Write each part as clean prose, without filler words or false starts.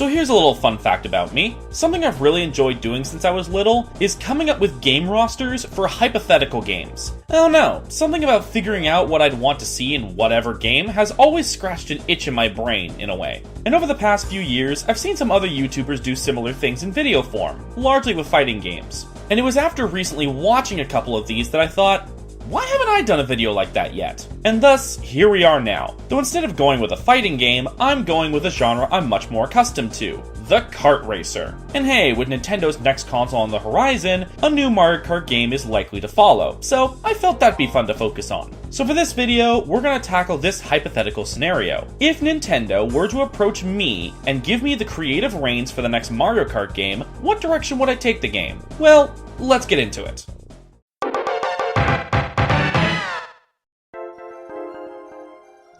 So here's a little fun fact about me. Something I've really enjoyed doing since I was little is coming up with game rosters for hypothetical games. I don't know, something about figuring out what I'd want to see in whatever game has always scratched an itch in my brain, in a way. And over the past few years, I've seen some other YouTubers do similar things in video form, largely with fighting games. And it was after recently watching a couple of these that I thought, why haven't I done a video like that yet? And thus, here we are now. Though instead of going with a fighting game, I'm going with a genre I'm much more accustomed to, the kart racer. And hey, with Nintendo's next console on the horizon, a new Mario Kart game is likely to follow, so I felt that'd be fun to focus on. So for this video, we're gonna tackle this hypothetical scenario. If Nintendo were to approach me and give me the creative reins for the next Mario Kart game, what direction would I take the game? Well, let's get into it.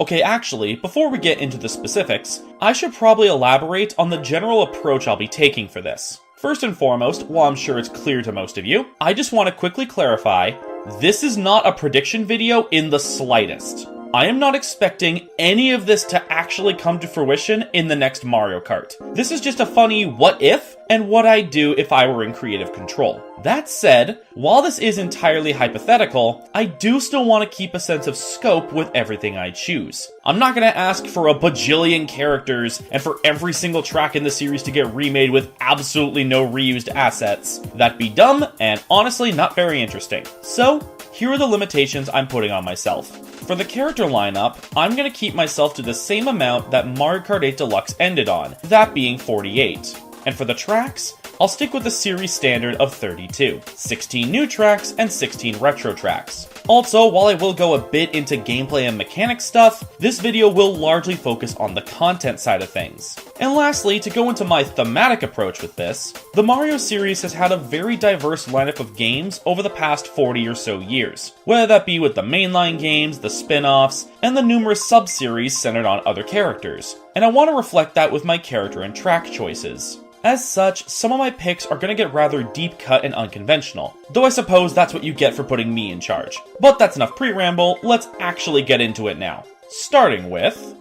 Okay, actually, before we get into the specifics, I should probably elaborate on the general approach I'll be taking for this. First and foremost, while I'm sure it's clear to most of you, I just want to quickly clarify, this is not a prediction video in the slightest. I am not expecting any of this to actually come to fruition in the next Mario Kart. This is just a funny what if, and what I'd do if I were in creative control. That said, while this is entirely hypothetical, I do still want to keep a sense of scope with everything I choose. I'm not going to ask for a bajillion characters and for every single track in the series to get remade with absolutely no reused assets. That'd be dumb and honestly not very interesting. So, here are the limitations I'm putting on myself. For the character lineup, I'm going to keep myself to the same amount that Mario Kart 8 Deluxe ended on, that being 48. And for the tracks, I'll stick with the series standard of 32, 16 new tracks and 16 retro tracks. Also, while I will go a bit into gameplay and mechanic stuff, this video will largely focus on the content side of things. And lastly, to go into my thematic approach with this, the Mario series has had a very diverse lineup of games over the past 40 or so years, whether that be with the mainline games, the spin-offs, and the numerous sub-series centered on other characters. And I want to reflect that with my character and track choices. As such, some of my picks are going to get rather deep cut and unconventional, though I suppose that's what you get for putting me in charge. But that's enough pre-ramble, let's actually get into it now. Starting with...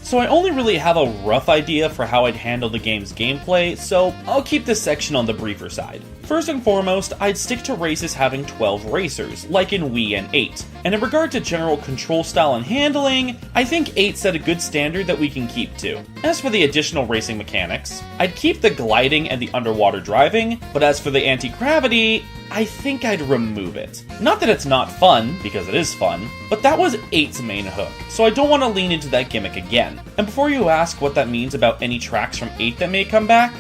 So I only really have a rough idea for how I'd handle the game's gameplay, so I'll keep this section on the briefer side. First and foremost, I'd stick to races having 12 racers, like in Wii and 8. And in regard to general control style and handling, I think 8 set a good standard that we can keep to. As for the additional racing mechanics, I'd keep the gliding and the underwater driving, but as for the anti-gravity, I think I'd remove it. Not that it's not fun, because it is fun, but that was 8's main hook, so I don't want to lean into that gimmick again. And before you ask what that means about any tracks from 8 that may come back,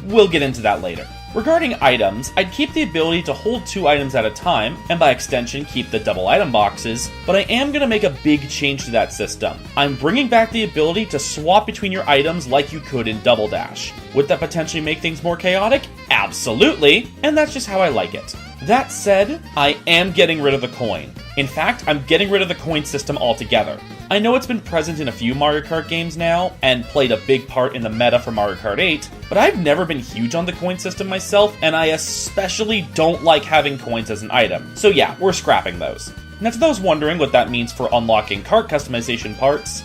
we'll get into that later. Regarding items, I'd keep the ability to hold 2 items at a time, and by extension keep the double item boxes, but I am going to make a big change to that system. I'm bringing back the ability to swap between your items like you could in Double Dash. Would that potentially make things more chaotic? Absolutely! And that's just how I like it. That said, I am getting rid of the coin. In fact, I'm getting rid of the coin system altogether. I know it's been present in a few Mario Kart games now, and played a big part in the meta for Mario Kart 8, but I've never been huge on the coin system myself, and I especially don't like having coins as an item. So yeah, we're scrapping those. Now to those wondering what that means for unlocking kart customization parts,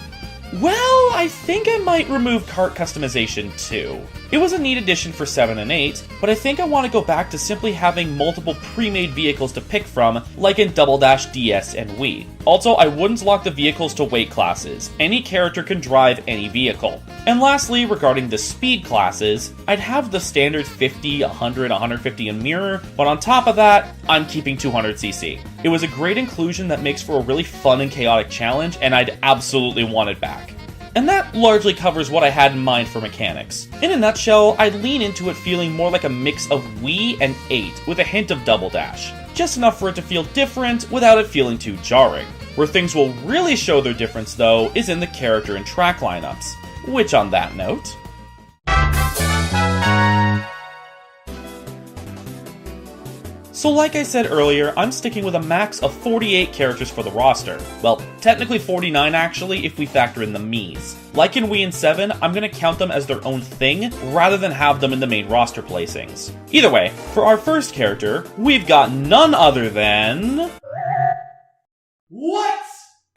well, I think I might remove kart customization too. It was a neat addition for 7 and 8, but I think I want to go back to simply having multiple pre-made vehicles to pick from, like in Double Dash, DS, and Wii. Also, I wouldn't lock the vehicles to weight classes. Any character can drive any vehicle. And lastly, regarding the speed classes, I'd have the standard 50, 100, 150 and mirror, but on top of that, I'm keeping 200cc. It was a great inclusion that makes for a really fun and chaotic challenge, and I'd absolutely want it back. And that largely covers what I had in mind for mechanics. In a nutshell, I'd lean into it feeling more like a mix of Wii and 8, with a hint of Double Dash. Just enough for it to feel different, without it feeling too jarring. Where things will really show their difference, though, is in the character and track lineups. Which, on that note... So like I said earlier, I'm sticking with a max of 48 characters for the roster. Well, technically 49 actually, if we factor in the Miis. Like in Wii and 7, I'm going to count them as their own thing, rather than have them in the main roster placings. Either way, for our first character, we've got none other than... What?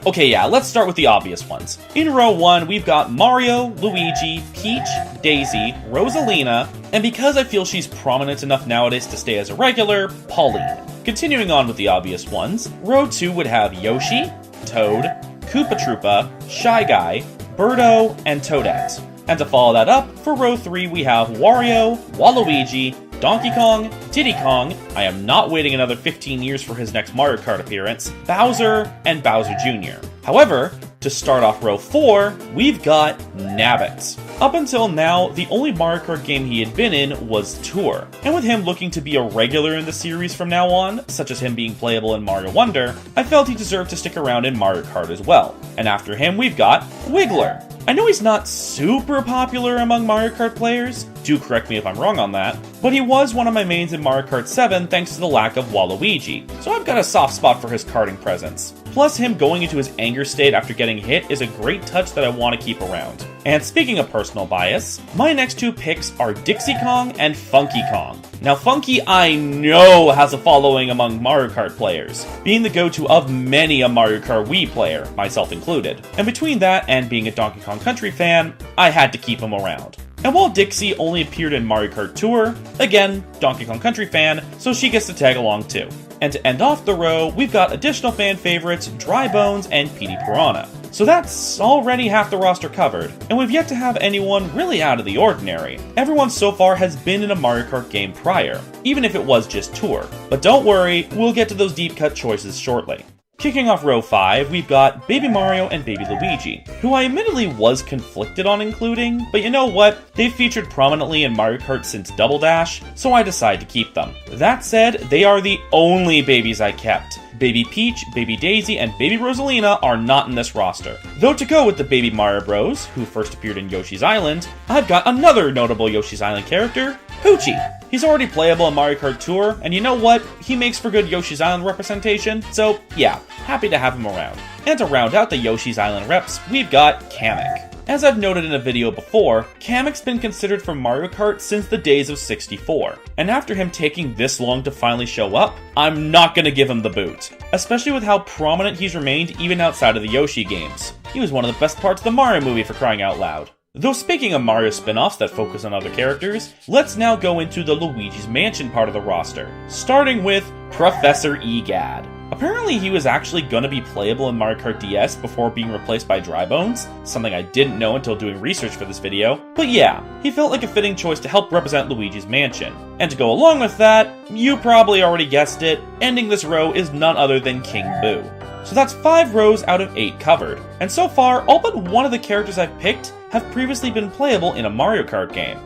Okay, yeah, let's start with the obvious ones. In row 1, we've got Mario, Luigi, Peach, Daisy, Rosalina, and because I feel she's prominent enough nowadays to stay as a regular, Pauline. Continuing on with the obvious ones, row 2 would have Yoshi, Toad, Koopa Troopa, Shy Guy, Birdo, and Toadette. And to follow that up, for row 3 we have Wario, Waluigi, Donkey Kong, Diddy Kong, I am not waiting another 15 years for his next Mario Kart appearance, Bowser, and Bowser Jr. However, to start off row 4, we've got Nabbit. Up until now, the only Mario Kart game he had been in was Tour, and with him looking to be a regular in the series from now on, such as him being playable in Mario Wonder, I felt he deserved to stick around in Mario Kart as well. And after him, we've got Wiggler. I know he's not super popular among Mario Kart players, do correct me if I'm wrong on that, but he was one of my mains in Mario Kart 7 thanks to the lack of Waluigi, so I've got a soft spot for his karting presence. Plus, him going into his anger state after getting hit is a great touch that I want to keep around. And speaking of personal bias, my next 2 picks are Dixie Kong and Funky Kong. Now Funky, I know, has a following among Mario Kart players, being the go-to of many a Mario Kart Wii player, myself included. And between that and being a Donkey Kong Country fan, I had to keep him around. And while Dixie only appeared in Mario Kart Tour, again, Donkey Kong Country fan, so she gets to tag along too. And to end off the row, we've got additional fan favorites, Dry Bones and Petey Piranha. So that's already half the roster covered, and we've yet to have anyone really out of the ordinary. Everyone so far has been in a Mario Kart game prior, even if it was just Tour. But don't worry, we'll get to those deep cut choices shortly. Kicking off row 5, we've got Baby Mario and Baby Luigi, who I admittedly was conflicted on including, but you know what? They've featured prominently in Mario Kart since Double Dash, so I decided to keep them. That said, they are the only babies I kept. Baby Peach, Baby Daisy, and Baby Rosalina are not in this roster. Though to go with the Baby Mario Bros, who first appeared in Yoshi's Island, I've got another notable Yoshi's Island character, Poochie. He's already playable in Mario Kart Tour, and you know what? He makes for good Yoshi's Island representation, so yeah, happy to have him around. And to round out the Yoshi's Island reps, we've got Kamek. As I've noted in a video before, Kamek's been considered for Mario Kart since the days of 64, and after him taking this long to finally show up, I'm not gonna give him the boot. Especially with how prominent he's remained even outside of the Yoshi games. He was one of the best parts of the Mario movie, for crying out loud. Though speaking of Mario spin-offs that focus on other characters, let's now go into the Luigi's Mansion part of the roster, starting with Professor Egad. Apparently he was actually gonna be playable in Mario Kart DS before being replaced by Dry Bones, something I didn't know until doing research for this video, but yeah, he felt like a fitting choice to help represent Luigi's Mansion. And to go along with that, you probably already guessed it, ending this row is none other than King Boo. So that's 5 rows out of 8 covered, and so far, all but one of the characters I've picked have previously been playable in a Mario Kart game.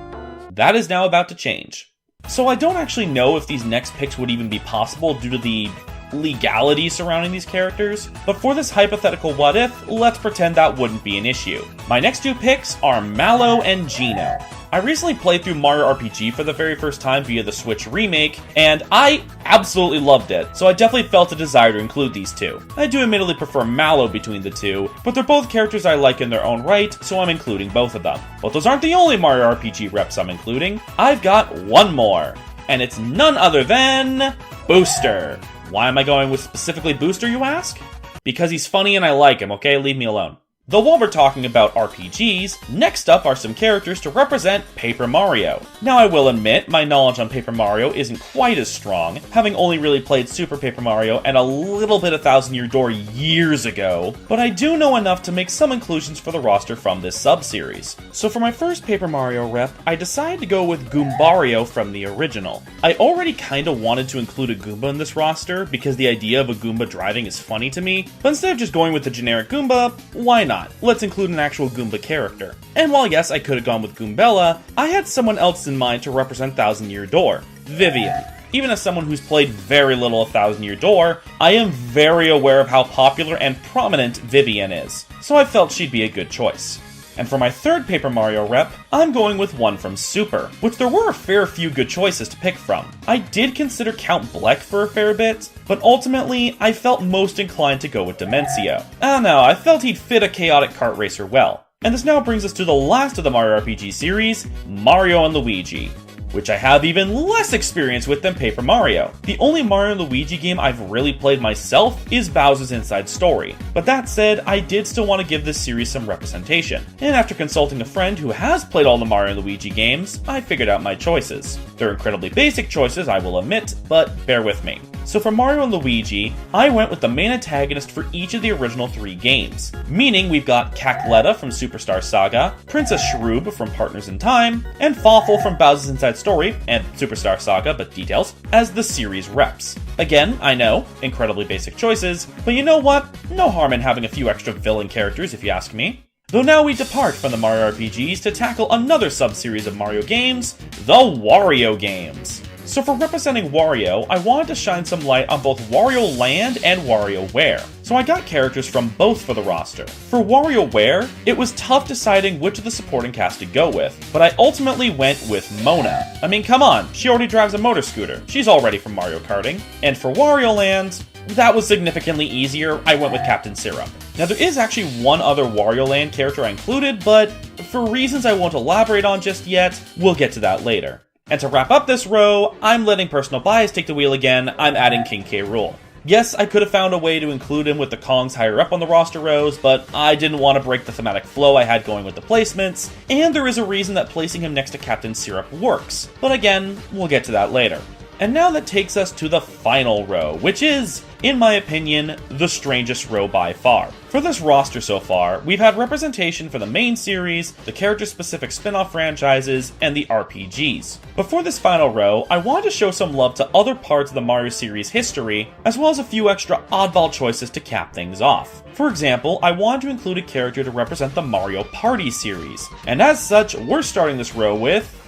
That is now about to change. So I don't actually know if these next picks would even be possible due to the legality surrounding these characters, but for this hypothetical what if, let's pretend that wouldn't be an issue. My next 2 picks are Mallow and Xeno. I recently played through Mario RPG for the very first time via the Switch remake, and I absolutely loved it, so I definitely felt a desire to include these 2. I do admittedly prefer Mallow between the 2, but they're both characters I like in their own right, so I'm including both of them. But those aren't the only Mario RPG reps I'm including. I've got one more, and it's none other than Booster. Why am I going with specifically Booster, you ask? Because he's funny and I like him, okay? Leave me alone. Though while we're talking about RPGs, next up are some characters to represent Paper Mario. Now I will admit, my knowledge on Paper Mario isn't quite as strong, having only really played Super Paper Mario and a little bit of Thousand Year Door years ago, but I do know enough to make some inclusions for the roster from this sub-series. So for my first Paper Mario rep, I decided to go with Goombario from the original. I already kinda wanted to include a Goomba in this roster, because the idea of a Goomba driving is funny to me, but instead of just going with the generic Goomba, why not? Let's include an actual Goomba character. And while yes, I could have gone with Goombella, I had someone else in mind to represent Thousand Year Door, Vivian. Even as someone who's played very little of Thousand Year Door, I am very aware of how popular and prominent Vivian is, so I felt she'd be a good choice. And for my third Paper Mario rep, I'm going with one from Super, which there were a fair few good choices to pick from. I did consider Count Bleck for a fair bit, but ultimately, I felt most inclined to go with Dimencio. I don't know, I felt he'd fit a chaotic kart racer well. And this now brings us to the last of the Mario RPG series, Mario and Luigi. which I have even less experience with than Paper Mario. The only Mario & Luigi game I've really played myself is Bowser's Inside Story, but that said, I did still want to give this series some representation, and after consulting a friend who has played all the Mario & Luigi games, I figured out my choices. They're incredibly basic choices, I will admit, but bear with me. So for Mario & Luigi, I went with the main antagonist for each of the original 3 games, meaning we've got Cackletta from Superstar Saga, Princess Shroob from Partners in Time, and Fawful from Bowser's Inside Story, and Superstar Saga, but details, as the series reps. Again, I know, incredibly basic choices, but you know what? No harm in having a few extra villain characters if you ask me. Though now we depart from the Mario RPGs to tackle another sub-series of Mario games, the Wario games. So for representing Wario, I wanted to shine some light on both Wario Land and WarioWare. So I got characters from both for the roster. For WarioWare, it was tough deciding which of the supporting cast to go with, but I ultimately went with Mona. I mean, come on, she already drives a motor scooter. She's already from Mario Karting. And for Wario Land, that was significantly easier. I went with Captain Syrup. Now there is actually one other Wario Land character I included, but for reasons I won't elaborate on just yet, we'll get to that later. And to wrap up this row, I'm letting personal bias take the wheel again, I'm adding King K. Rool. Yes, I could have found a way to include him with the Kongs higher up on the roster rows, but I didn't want to break the thematic flow I had going with the placements, and there is a reason that placing him next to Captain Syrup works. But again, we'll get to that later. And now that takes us to the final row, which is, in my opinion, the strangest row by far. For this roster so far, we've had representation for the main series, the character-specific spin-off franchises, and the RPGs. Before this final row, I wanted to show some love to other parts of the Mario series history, as well as a few extra oddball choices to cap things off. For example, I wanted to include a character to represent the Mario Party series, and as such, we're starting this row with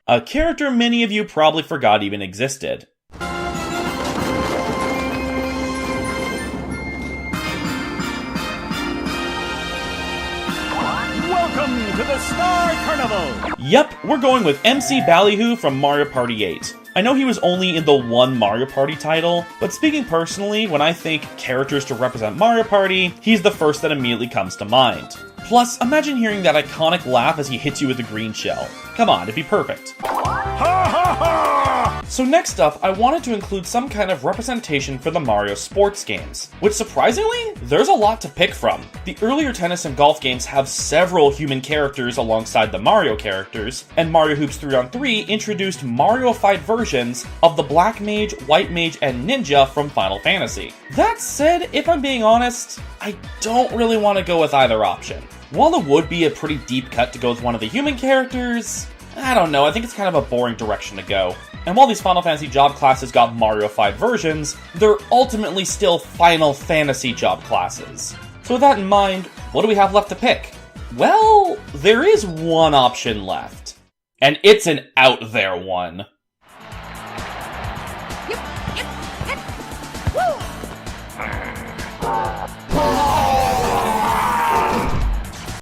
a character many of you probably forgot even existed. Welcome to the Star Carnival! Yep, we're going with MC Ballyhoo from Mario Party 8. I know he was only in the one Mario Party title, but speaking personally, when I think characters to represent Mario Party, he's the first that immediately comes to mind. Plus, imagine hearing that iconic laugh as he hits you with the green shell. Come on, it'd be perfect. So next up, I wanted to include some kind of representation for the Mario sports games, which surprisingly, there's a lot to pick from. The earlier tennis and golf games have several human characters alongside the Mario characters, and Mario Hoops 3-on-3 introduced Mario-fied versions of the Black Mage, White Mage, and Ninja from Final Fantasy. That said, if I'm being honest, I don't really want to go with either option. While it would be a pretty deep cut to go with one of the human characters, I don't know, I think it's kind of a boring direction to go. And while these Final Fantasy job classes got Mario-fied versions, they're ultimately still Final Fantasy job classes. So with that in mind, what do we have left to pick? Well, there is one option left. And it's an out there one.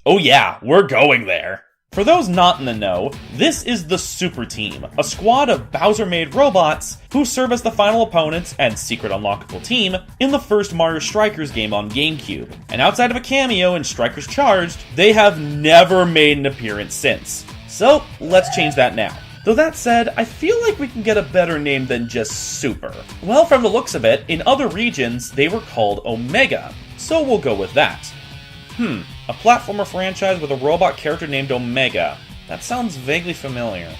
Oh yeah, we're going there. For those not in the know, this is the Super Team, a squad of Bowser-made robots who serve as the final opponents and secret unlockable team in the first Mario Strikers game on GameCube. And outside of a cameo in Strikers Charged, they have never made an appearance since. So, let's change that now. Though that said, I feel like we can get a better name than just Super. Well, from the looks of it, in other regions, they were called Omega, so we'll go with that. A platformer franchise with a robot character named Omega. That sounds vaguely familiar.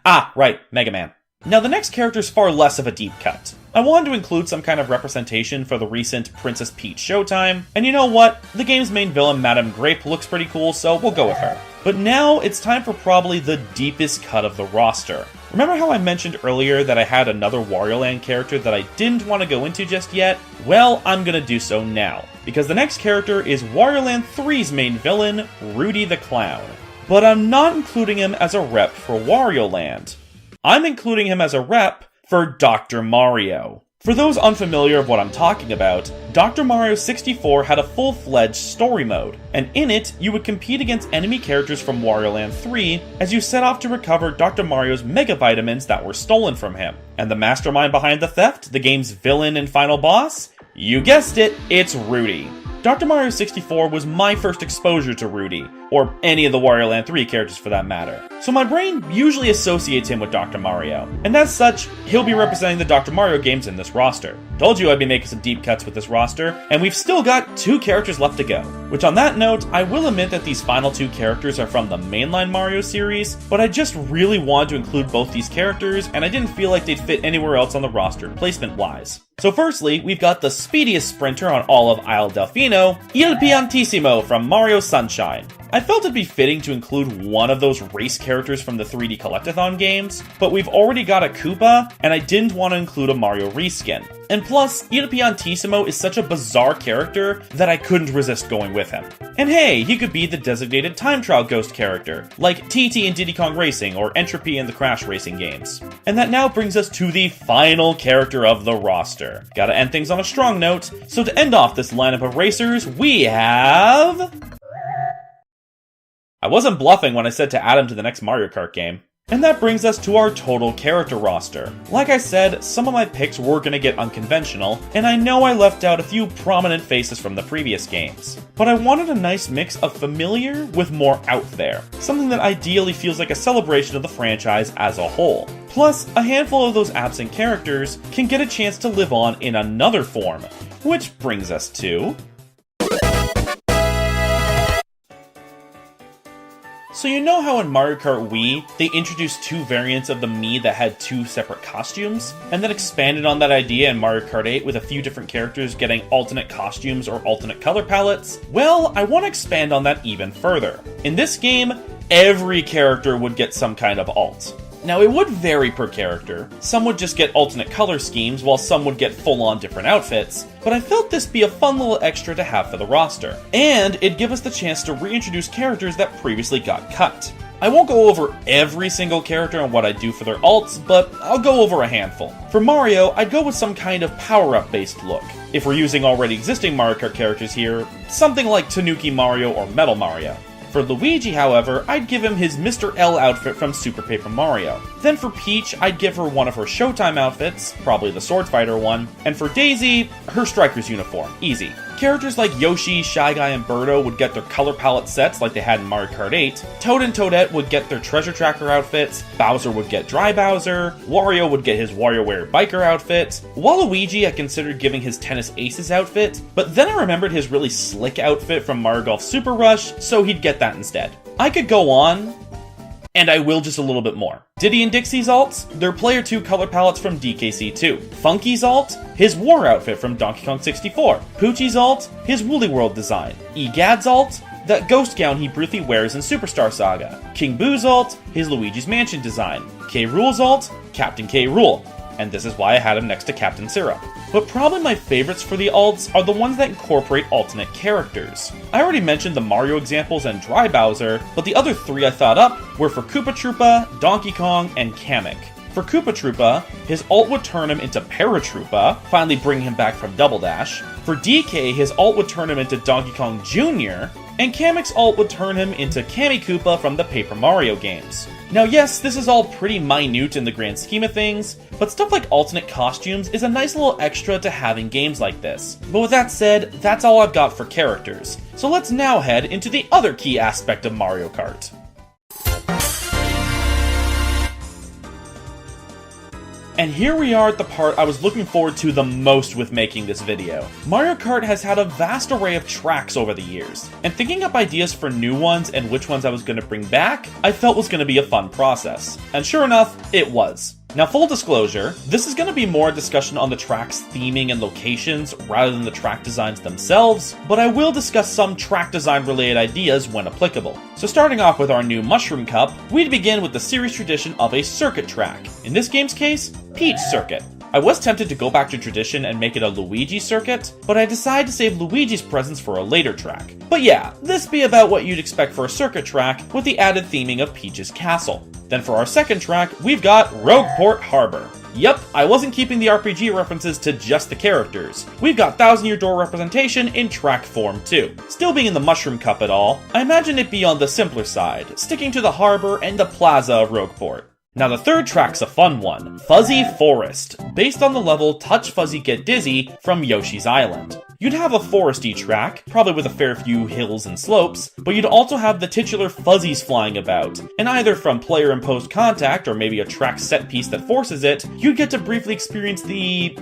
Ah, right, Mega Man. Now the next character is far less of a deep cut. I wanted to include some kind of representation for the recent Princess Peach Showtime, and you know what? The game's main villain, Madame Grape, looks pretty cool, so we'll go with her. But now it's time for probably the deepest cut of the roster. Remember how I mentioned earlier that I had another Wario Land character that I didn't want to go into just yet? Well, I'm gonna do so now, because the next character is Wario Land 3's main villain, Rudy the Clown. But I'm not including him as a rep for Wario Land. I'm including him as a rep for Dr. Mario. For those unfamiliar of what I'm talking about, Dr. Mario 64 had a full-fledged story mode, and in it, you would compete against enemy characters from Wario Land 3 as you set off to recover Dr. Mario's Mega Vitamins that were stolen from him. And the mastermind behind the theft, the game's villain and final boss? You guessed it, it's Rudy. Dr. Mario 64 was my first exposure to Rudy, or any of the Wario Land 3 characters for that matter. So my brain usually associates him with Dr. Mario, and as such, he'll be representing the Dr. Mario games in this roster. Told you I'd be making some deep cuts with this roster, and we've still got 2 characters left to go. Which on that note, I will admit that these final 2 characters are from the mainline Mario series, but I just really wanted to include both these characters, and I didn't feel like they'd fit anywhere else on the roster, placement-wise. So firstly, we've got the speediest sprinter on all of Isle Delfino, Il Piantissimo from Mario Sunshine. I felt it'd be fitting to include one of those race characters from the 3D Collectathon games, but we've already got a Koopa, and I didn't want to include a Mario reskin. And plus, Il Piantissimo is such a bizarre character that I couldn't resist going with him. And hey, he could be the designated time trial ghost character, like TT in Diddy Kong Racing or Entropy in the Crash Racing games. And that now brings us to the final character of the roster. Gotta end things on a strong note, so to end off this lineup of racers, we have... I wasn't bluffing when I said to add him to the next Mario Kart game. And that brings us to our total character roster. Like I said, some of my picks were gonna get unconventional, and I know I left out a few prominent faces from the previous games. But I wanted a nice mix of familiar with more out there, something that ideally feels like a celebration of the franchise as a whole. Plus, a handful of those absent characters can get a chance to live on in another form. Which brings us to... So you know how in Mario Kart Wii, they introduced 2 variants of the Mii that had 2 separate costumes? And then expanded on that idea in Mario Kart 8 with a few different characters getting alternate costumes or alternate color palettes? Well, I want to expand on that even further. In this game, every character would get some kind of alt. Now, it would vary per character. Some would just get alternate color schemes, while some would get full-on different outfits, but I felt this be a fun little extra to have for the roster. And it'd give us the chance to reintroduce characters that previously got cut. I won't go over every single character and what I do for their alts, but I'll go over a handful. For Mario, I'd go with some kind of power-up based look. If we're using already existing Mario Kart characters here, something like Tanuki Mario or Metal Mario. For Luigi, however, I'd give him his Mr. L outfit from Super Paper Mario. Then for Peach, I'd give her one of her Showtime outfits, probably the Sword Fighter one. And for Daisy, her Striker's uniform. Easy. Characters like Yoshi, Shy Guy, and Birdo would get their color palette sets like they had in Mario Kart 8. Toad and Toadette would get their Treasure Tracker outfits. Bowser would get Dry Bowser. Wario would get his WarioWare Biker outfit. Waluigi I considered giving his Tennis Aces outfit, but then I remembered his really slick outfit from Mario Golf Super Rush, so he'd get that instead. I could go on, and I will just a little bit more. Diddy and Dixie's alts, their Player 2 color palettes from DKC2. Funky's alt, his War outfit from Donkey Kong 64. Poochie's alt, his Woolly World design. Egad's alt, that ghost gown he briefly wears in Superstar Saga. King Boo's alt, his Luigi's Mansion design. K. Rool's alt, Captain K. Rool. And this is why I had him next to Captain Syrup. But probably my favorites for the alts are the ones that incorporate alternate characters. I already mentioned the Mario examples and Dry Bowser, but the other 3 I thought up were for Koopa Troopa, Donkey Kong, and Kamek. For Koopa Troopa, his alt would turn him into Paratroopa, finally bringing him back from Double Dash. For DK, his alt would turn him into Donkey Kong Jr., and Kamek's alt would turn him into Kami Koopa from the Paper Mario games. Now yes, this is all pretty minute in the grand scheme of things, but stuff like alternate costumes is a nice little extra to having games like this. But with that said, that's all I've got for characters. So let's now head into the other key aspect of Mario Kart. And here we are at the part I was looking forward to the most with making this video. Mario Kart has had a vast array of tracks over the years, and thinking up ideas for new ones and which ones I was going to bring back, I felt was going to be a fun process. And sure enough, it was. Now, full disclosure, this is going to be more a discussion on the track's theming and locations rather than the track designs themselves, but I will discuss some track design related ideas when applicable. So starting off with our new Mushroom Cup, we'd begin with the series tradition of a circuit track. In this game's case, Peach Circuit. I was tempted to go back to tradition and make it a Luigi circuit, but I decided to save Luigi's presence for a later track. But yeah, this be about what you'd expect for a circuit track with the added theming of Peach's castle. Then for our second track, we've got Rogueport Harbor. Yep, I wasn't keeping the RPG references to just the characters. We've got Thousand Year Door representation in track form too. Still being in the Mushroom Cup at all, I imagine it be on the simpler side, sticking to the harbor and the plaza of Rogueport. Now the third track's a fun one, Fuzzy Forest, based on the level Touch Fuzzy Get Dizzy from Yoshi's Island. You'd have a foresty track, probably with a fair few hills and slopes, but you'd also have the titular fuzzies flying about, and either from player-imposed contact or maybe a track set piece that forces it, you'd get to briefly experience the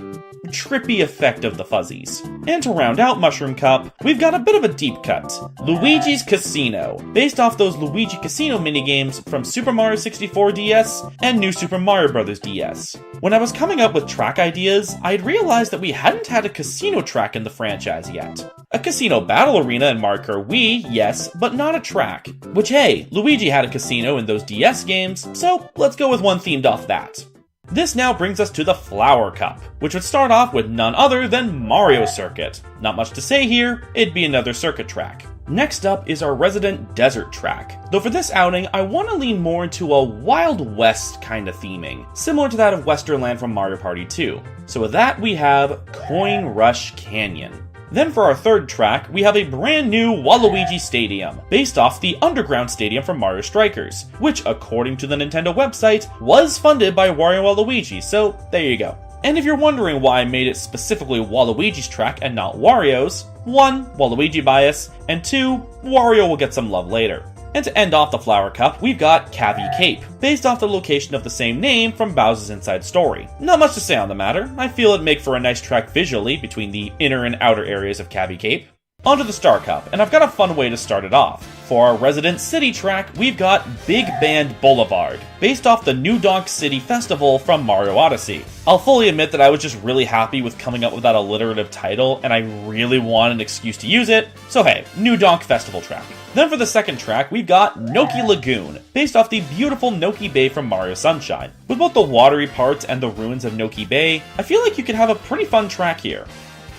trippy effect of the fuzzies. And to round out Mushroom Cup, we've got a bit of a deep cut, Luigi's Casino, based off those Luigi Casino minigames from Super Mario 64 DS and New Super Mario Bros. DS. When I was coming up with track ideas, I'd realized that we hadn't had a casino track in the franchise yet. A casino battle arena in Mario Kart Wii, yes, but not a track. Which hey, Luigi had a casino in those DS games, so let's go with one themed off that. This now brings us to the Flower Cup, which would start off with none other than Mario Circuit. Not much to say here, it'd be another circuit track. Next up is our resident desert track, though for this outing I want to lean more into a Wild West kind of theming, similar to that of Westerland from Mario Party 2. So with that we have Coin Rush Canyon. Then for our third track, we have a brand new Waluigi Stadium, based off the underground stadium from Mario Strikers, which according to the Nintendo website, was funded by Wario and Waluigi, so there you go. And if you're wondering why I made it specifically Waluigi's track and not Wario's, 1. Waluigi bias, and 2. Wario will get some love later. And to end off the Flower Cup, we've got Cavi Cape, based off the location of the same name from Bowser's Inside Story. Not much to say on the matter, I feel it'd make for a nice track visually between the inner and outer areas of Cavi Cape. Onto the Star Cup, and I've got a fun way to start it off. For our Resident City track, we've got Big Band Boulevard, based off the New Donk City Festival from Mario Odyssey. I'll fully admit that I was just really happy with coming up with that alliterative title, and I really want an excuse to use it, so hey, New Donk Festival track. Then for the second track, we've got Noki Lagoon, based off the beautiful Noki Bay from Mario Sunshine. With both the watery parts and the ruins of Noki Bay, I feel like you could have a pretty fun track here.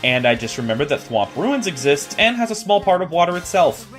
And I just remembered that Thwomp Ruins exists and has a small part of water itself.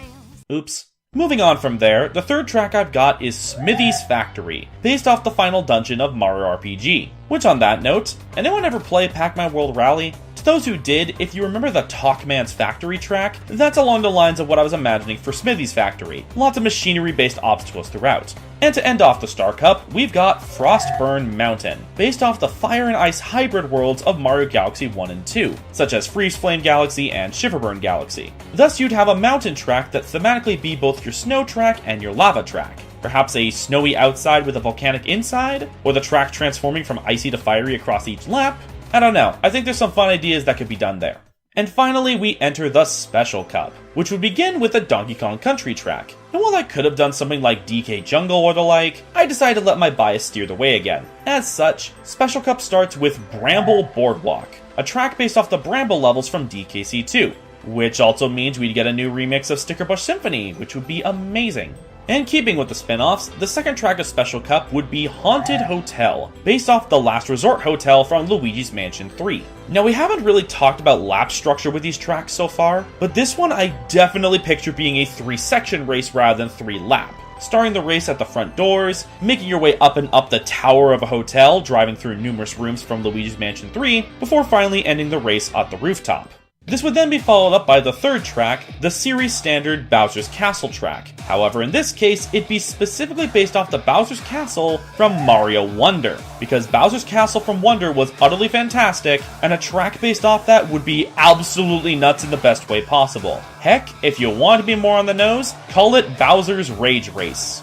Oops. Moving on from there, the third track I've got is Smithy's Factory, based off the final dungeon of Mario RPG. Which on that note, anyone ever play Pac-Man World Rally? To those who did, if you remember the Talkman's Factory track, that's along the lines of what I was imagining for Smithy's Factory. Lots of machinery-based obstacles throughout. And to end off the Star Cup, we've got Frostburn Mountain, based off the Fire and Ice hybrid worlds of Mario Galaxy 1 and 2, such as Freeze Flame Galaxy and Shiverburn Galaxy. Thus you'd have a mountain track that thematically be both your snow track and your lava track. Perhaps a snowy outside with a volcanic inside? Or the track transforming from icy to fiery across each lap? I don't know, I think there's some fun ideas that could be done there. And finally, we enter the Special Cup, which would begin with the Donkey Kong Country track. And while I could have done something like DK Jungle or the like, I decided to let my bias steer the way again. As such, Special Cup starts with Bramble Boardwalk, a track based off the Bramble levels from DKC 2, which also means we'd get a new remix of Sticker Bush Symphony, which would be amazing. And keeping with the spin-offs, the second track of Special Cup would be Haunted Hotel, based off the Last Resort Hotel from Luigi's Mansion 3. Now we haven't really talked about lap structure with these tracks so far, but this one I definitely picture being a 3-section race rather than 3-lap. Starting the race at the front doors, making your way up and up the tower of a hotel, driving through numerous rooms from Luigi's Mansion 3, before finally ending the race at the rooftop. This would then be followed up by the third track, the series standard Bowser's Castle track. However, in this case, it'd be specifically based off the Bowser's Castle from Mario Wonder, because Bowser's Castle from Wonder was utterly fantastic, and a track based off that would be absolutely nuts in the best way possible. Heck, if you want to be more on the nose, call it Bowser's Rage Race.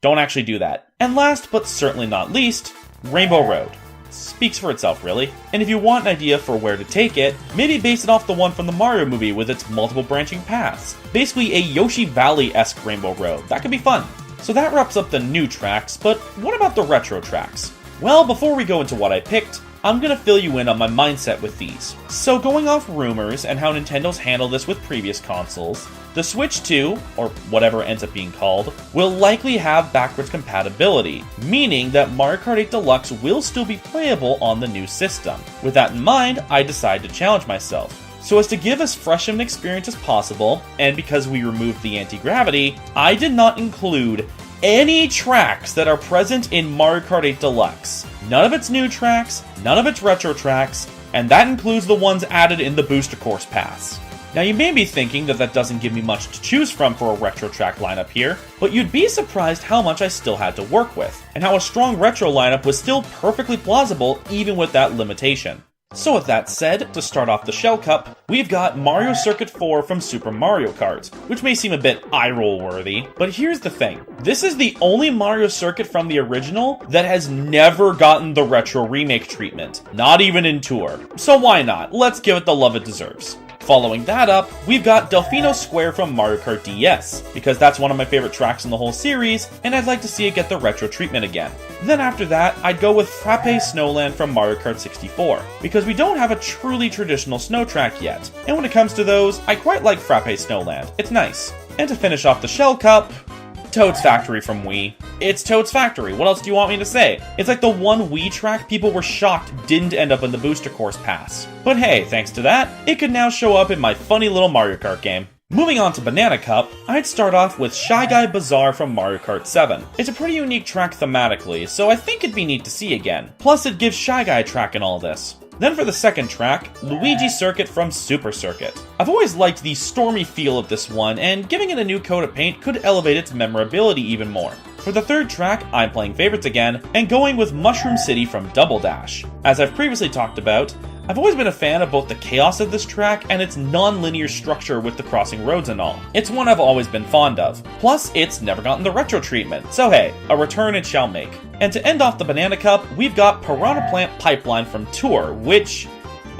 Don't actually do that. And last, but certainly not least, Rainbow Road. Speaks for itself, really. And if you want an idea for where to take it, maybe base it off the one from the Mario movie with its multiple branching paths. Basically a Yoshi Valley-esque Rainbow Road. That could be fun. So that wraps up the new tracks, but what about the retro tracks? Well, before we go into what I picked, I'm gonna fill you in on my mindset with these. So going off rumors and how Nintendo's handled this with previous consoles, the Switch 2, or whatever it ends up being called, will likely have backwards compatibility, meaning that Mario Kart 8 Deluxe will still be playable on the new system. With that in mind, I decided to challenge myself. So as to give as fresh of an experience as possible, and because we removed the anti-gravity, I did not include any tracks that are present in Mario Kart 8 Deluxe. None of its new tracks, none of its retro tracks, and that includes the ones added in the Booster Course Pass. Now you may be thinking that that doesn't give me much to choose from for a retro track lineup here, but you'd be surprised how much I still had to work with, and how a strong retro lineup was still perfectly plausible even with that limitation. So with that said, to start off the Shell Cup, we've got Mario Circuit 4 from Super Mario Kart, which may seem a bit eye-roll worthy, but here's the thing. This is the only Mario Circuit from the original that has never gotten the retro remake treatment, not even in Tour. So why not? Let's give it the love it deserves. Following that up, we've got Delfino Square from Mario Kart DS, because that's one of my favorite tracks in the whole series, and I'd like to see it get the retro treatment again. Then after that, I'd go with Frappe Snowland from Mario Kart 64, because we don't have a truly traditional snow track yet, and when it comes to those, I quite like Frappe Snowland, it's nice. And to finish off the Shell Cup, Toad's Factory from Wii. It's Toad's Factory, what else do you want me to say? It's like the one Wii track people were shocked didn't end up in the Booster Course Pass. But hey, thanks to that, it could now show up in my funny little Mario Kart game. Moving on to Banana Cup, I'd start off with Shy Guy Bazaar from Mario Kart 7. It's a pretty unique track thematically, so I think it'd be neat to see again. Plus it gives Shy Guy a track in all this. Then for the second track, Luigi Circuit from Super Circuit. I've always liked the stormy feel of this one, and giving it a new coat of paint could elevate its memorability even more. For the third track, I'm playing favorites again, and going with Mushroom City from Double Dash. As I've previously talked about, I've always been a fan of both the chaos of this track and its non-linear structure with the crossing roads and all. It's one I've always been fond of. Plus, it's never gotten the retro treatment, so hey, a return it shall make. And to end off the Banana Cup, we've got Piranha Plant Pipeline from Tour, which...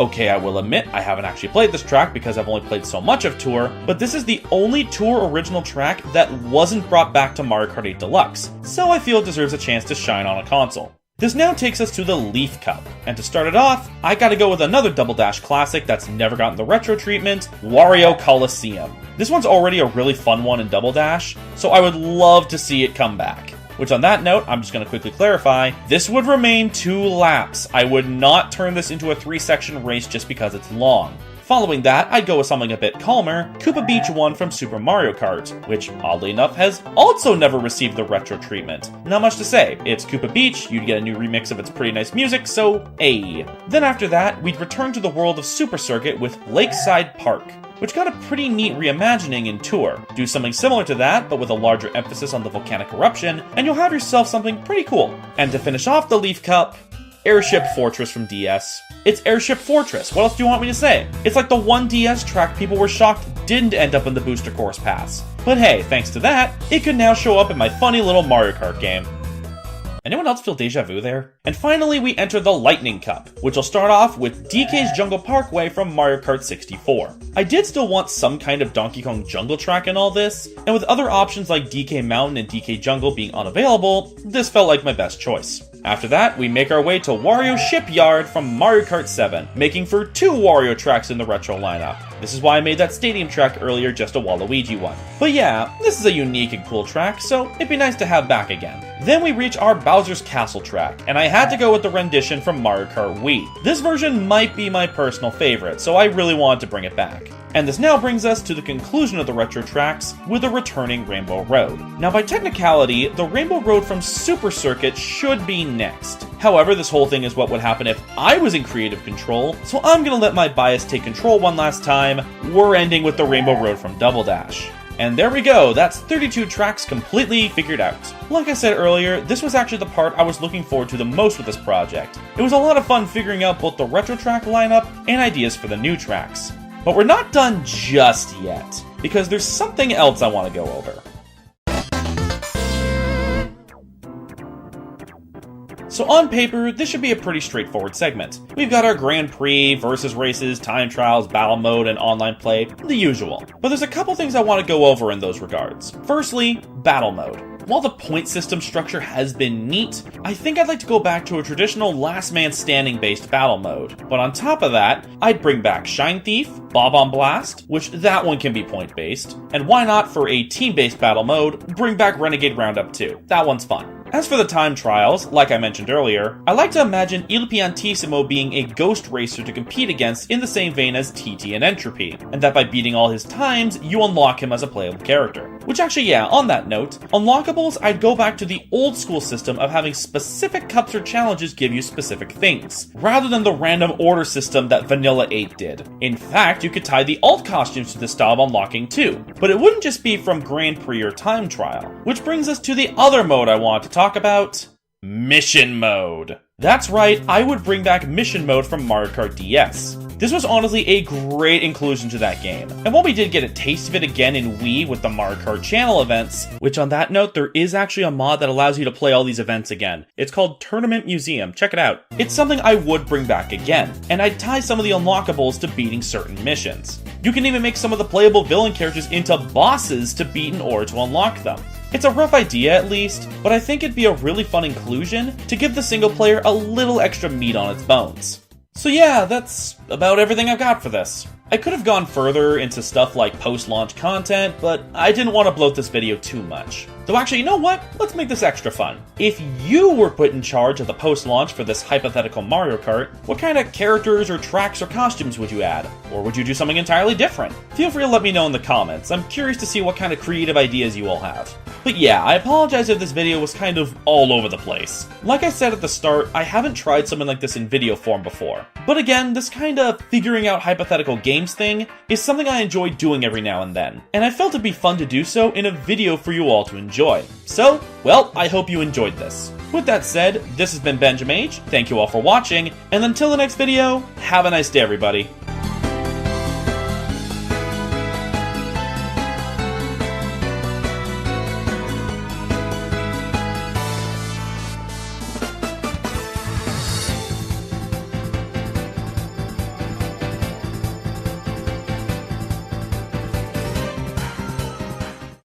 okay, I will admit, I haven't actually played this track because I've only played so much of Tour, but this is the only Tour original track that wasn't brought back to Mario Kart 8 Deluxe, so I feel it deserves a chance to shine on a console. This now takes us to the Leaf Cup, and to start it off, I gotta go with another Double Dash classic that's never gotten the retro treatment, Wario Coliseum. This one's already a really fun one in Double Dash, so I would love to see it come back. Which on that note, I'm just going to quickly clarify, this would remain 2 laps. I would not turn this into a 3-section race just because it's long. Following that, I'd go with something a bit calmer, Koopa Beach 1 from Super Mario Kart, which, oddly enough, has also never received the retro treatment. Not much to say, it's Koopa Beach, you'd get a new remix of its pretty nice music, so ayy. Then after that, we'd return to the world of Super Circuit with Lakeside Park, which got a pretty neat reimagining in Tour. Do something similar to that, but with a larger emphasis on the volcanic eruption, and you'll have yourself something pretty cool. And to finish off the Leaf Cup, Airship Fortress from DS. It's Airship Fortress, what else do you want me to say? It's like the one DS track people were shocked didn't end up in the Booster Course Pass. But hey, thanks to that, it could now show up in my funny little Mario Kart game. Anyone else feel deja vu there? And finally, we enter the Lightning Cup, which will start off with DK's Jungle Parkway from Mario Kart 64. I did still want some kind of Donkey Kong jungle track in all this, and with other options like DK Mountain and DK Jungle being unavailable, this felt like my best choice. After that, we make our way to Wario Shipyard from Mario Kart 7, making for 2 Wario tracks in the retro lineup. This is why I made that stadium track earlier just a Waluigi one. But yeah, this is a unique and cool track, so it'd be nice to have back again. Then we reach our Bowser's Castle track, and I had to go with the rendition from Mario Kart Wii. This version might be my personal favorite, so I really wanted to bring it back. And this now brings us to the conclusion of the retro tracks with a returning Rainbow Road. Now by technicality, the Rainbow Road from Super Circuit should be next. However, this whole thing is what would happen if I was in creative control, so I'm gonna let my bias take control one last time. We're ending with the Rainbow Road from Double Dash. And there we go, that's 32 tracks completely figured out. Like I said earlier, this was actually the part I was looking forward to the most with this project. It was a lot of fun figuring out both the retro track lineup and ideas for the new tracks. But we're not done just yet, because there's something else I want to go over. So on paper, this should be a pretty straightforward segment. We've got our Grand Prix, versus races, time trials, battle mode, and online play, the usual. But there's a couple things I want to go over in those regards. Firstly, battle mode. While the point system structure has been neat, I think I'd like to go back to a traditional last man standing based battle mode. But on top of that, I'd bring back Shine Thief, Bob on Blast, which that one can be point based, and why not for a team based battle mode, bring back Renegade Roundup 2. That one's fun. As for the time trials, like I mentioned earlier, I like to imagine Il Piantissimo being a ghost racer to compete against in the same vein as TT and Entropy, and that by beating all his times, you unlock him as a playable character. Which actually, yeah, on that note, unlockables, I'd go back to the old school system of having specific cups or challenges give you specific things, rather than the random order system that Vanilla 8 did. In fact, you could tie the alt costumes to the style of unlocking too, but it wouldn't just be from Grand Prix or Time Trial. Which brings us to the other mode I want to talk about, Mission Mode. That's right, I would bring back Mission Mode from Mario Kart DS. This was honestly a great inclusion to that game, and while we did get a taste of it again in Wii with the Mario Kart channel events, which on that note, there is actually a mod that allows you to play all these events again. It's called Tournament Museum, check it out. It's something I would bring back again, and I'd tie some of the unlockables to beating certain missions. You can even make some of the playable villain characters into bosses to beat in order to unlock them. It's a rough idea at least, but I think it'd be a really fun inclusion to give the single player a little extra meat on its bones. So yeah, that's about everything I've got for this. I could have gone further into stuff like post-launch content, but I didn't want to bloat this video too much. Though actually, you know what? Let's make this extra fun. If you were put in charge of the post-launch for this hypothetical Mario Kart, what kind of characters or tracks or costumes would you add? Or would you do something entirely different? Feel free to let me know in the comments. I'm curious to see what kind of creative ideas you all have. But yeah, I apologize if this video was kind of all over the place. Like I said at the start, I haven't tried something like this in video form before. But again, this kind of figuring out hypothetical games thing is something I enjoy doing every now and then, and I felt it'd be fun to do so in a video for you all to enjoy. So, well, I hope you enjoyed this. With that said, this has been BenjaMage, thank you all for watching, and until the next video, have a nice day everybody.